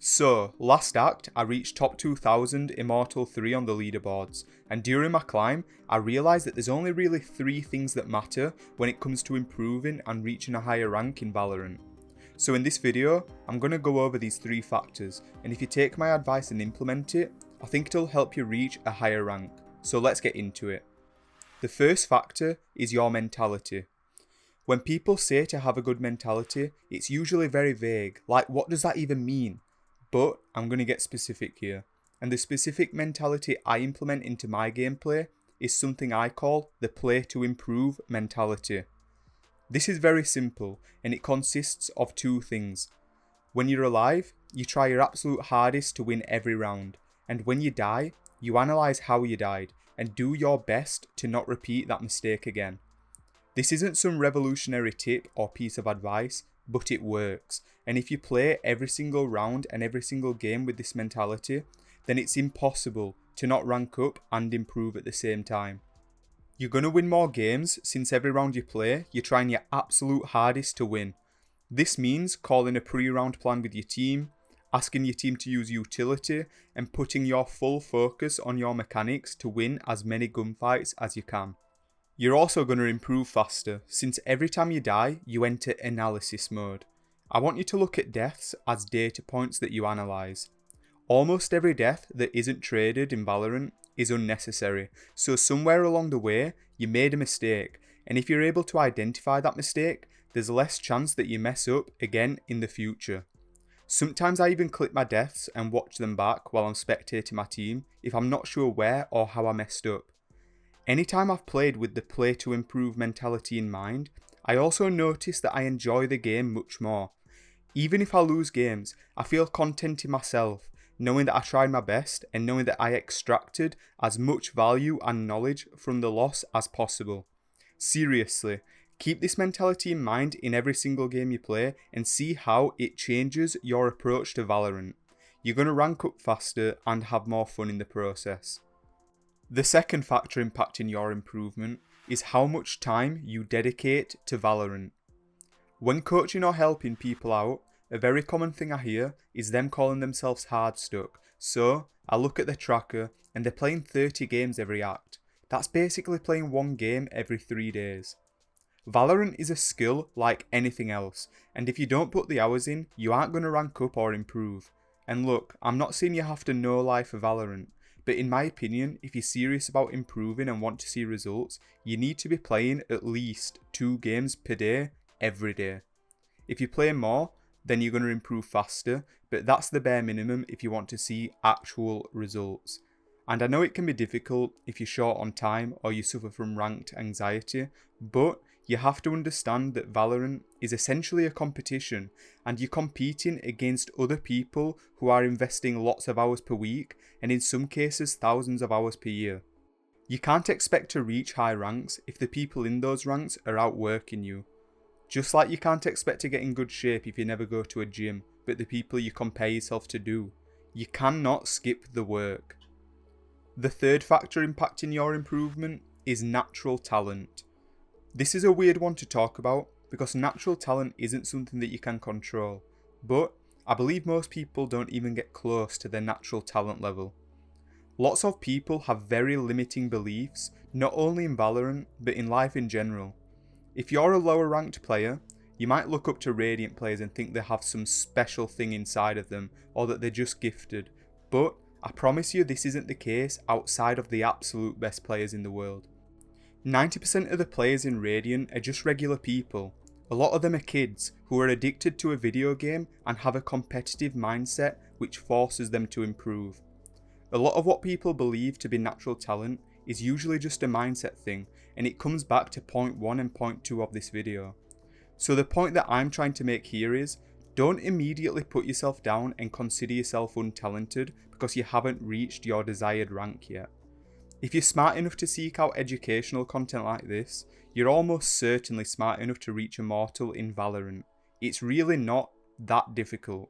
So, last act, I reached top 2000 Immortal 3 on the leaderboards, and during my climb, I realised that there's only really 3 things that matter when it comes to improving and reaching a higher rank in Valorant. So in this video, I'm going to go over these 3 factors, and if you take my advice and implement it, I think it'll help you reach a higher rank. So let's get into it. The first factor is your mentality. When people say to have a good mentality, it's usually very vague, like what does that even mean? But I'm going to get specific here, and the specific mentality I implement into my gameplay is something I call the play to improve mentality. This is very simple, and it consists of 2 things. When you're alive, you try your absolute hardest to win every round, and when you die, you analyse how you died, and do your best to not repeat that mistake again. This isn't some revolutionary tip or piece of advice, but it works, and if you play every single round and every single game with this mentality, then it's impossible to not rank up and improve at the same time. You're going to win more games since every round you play, you're trying your absolute hardest to win. This means calling a pre-round plan with your team, asking your team to use utility, and putting your full focus on your mechanics to win as many gunfights as you can. You're also going to improve faster, since every time you die, you enter analysis mode. I want you to look at deaths as data points that you analyse. Almost every death that isn't traded in Valorant is unnecessary, so somewhere along the way, you made a mistake, and if you're able to identify that mistake, there's less chance that you mess up again in the future. Sometimes I even clip my deaths and watch them back while I'm spectating my team if I'm not sure where or how I messed up. Anytime I've played with the play to improve mentality in mind, I also notice that I enjoy the game much more. Even if I lose games, I feel content in myself, knowing that I tried my best and knowing that I extracted as much value and knowledge from the loss as possible. Seriously, keep this mentality in mind in every single game you play and see how it changes your approach to Valorant. You're going to rank up faster and have more fun in the process. The second factor impacting your improvement is how much time you dedicate to Valorant. When coaching or helping people out, a very common thing I hear is them calling themselves hard stuck. So, I look at their tracker and they're playing 30 games every act. That's basically playing 1 game every 3 days. Valorant is a skill like anything else, and if you don't put the hours in, you aren't going to rank up or improve. And look, I'm not saying you have to know life for Valorant, but in my opinion, if you're serious about improving and want to see results, you need to be playing at least 2 games per day, every day. If you play more, then you're going to improve faster, but that's the bare minimum if you want to see actual results. And I know it can be difficult if you're short on time or you suffer from ranked anxiety, but you have to understand that Valorant is essentially a competition and you're competing against other people who are investing lots of hours per week and in some cases thousands of hours per year. You can't expect to reach high ranks if the people in those ranks are outworking you. Just like you can't expect to get in good shape if you never go to a gym, but the people you compare yourself to do. You cannot skip the work. The third factor impacting your improvement is natural talent. This is a weird one to talk about because natural talent isn't something that you can control, but I believe most people don't even get close to their natural talent level. Lots of people have very limiting beliefs, not only in Valorant, but in life in general. If you're a lower ranked player, you might look up to Radiant players and think they have some special thing inside of them, or that they're just gifted, but I promise you this isn't the case outside of the absolute best players in the world. 90% of the players in Radiant are just regular people. A lot of them are kids who are addicted to a video game and have a competitive mindset which forces them to improve. A lot of what people believe to be natural talent is usually just a mindset thing, and it comes back to point 1 and point 2 of this video. So the point that I'm trying to make here is, don't immediately put yourself down and consider yourself untalented because you haven't reached your desired rank yet. If you're smart enough to seek out educational content like this, you're almost certainly smart enough to reach Immortal in Valorant. It's really not that difficult.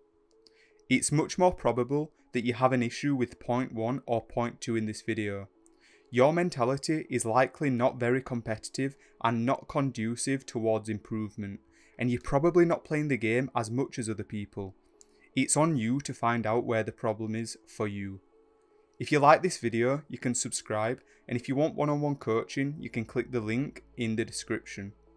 It's much more probable that you have an issue with point 1 or point 2 in this video. Your mentality is likely not very competitive and not conducive towards improvement, and you're probably not playing the game as much as other people. It's on you to find out where the problem is for you. If you like this video, you can subscribe, and if you want one-on-one coaching, you can click the link in the description.